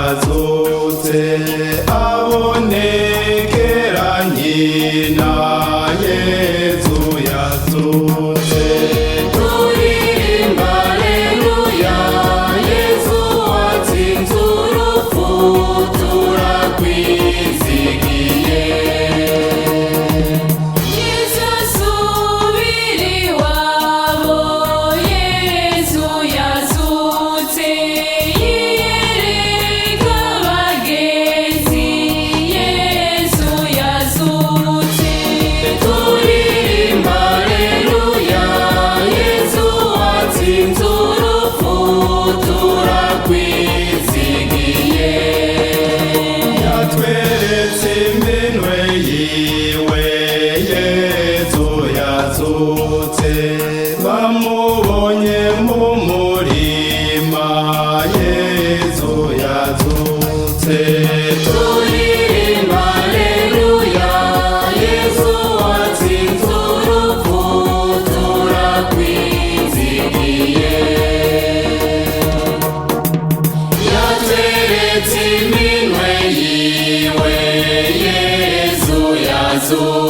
yazutse abonekera nyina Yezu yazutse turirimba Alleluya Yezu watsinze urupfu turakwizigiye Yezu asubira iwabo Yezu yazutse yiyereka abagenzi Yezu yazutse turirimba Alleluya Yezu watsinze urupfu turakwizigiye yatweretse iminwe yiwe Yezu yazutse bamubonye mu murima Yezu yazutse turirimba Alleluya Yezu watsinze urupfu turakwizigiye yatweretse iminwe yiwe Yezu yazutse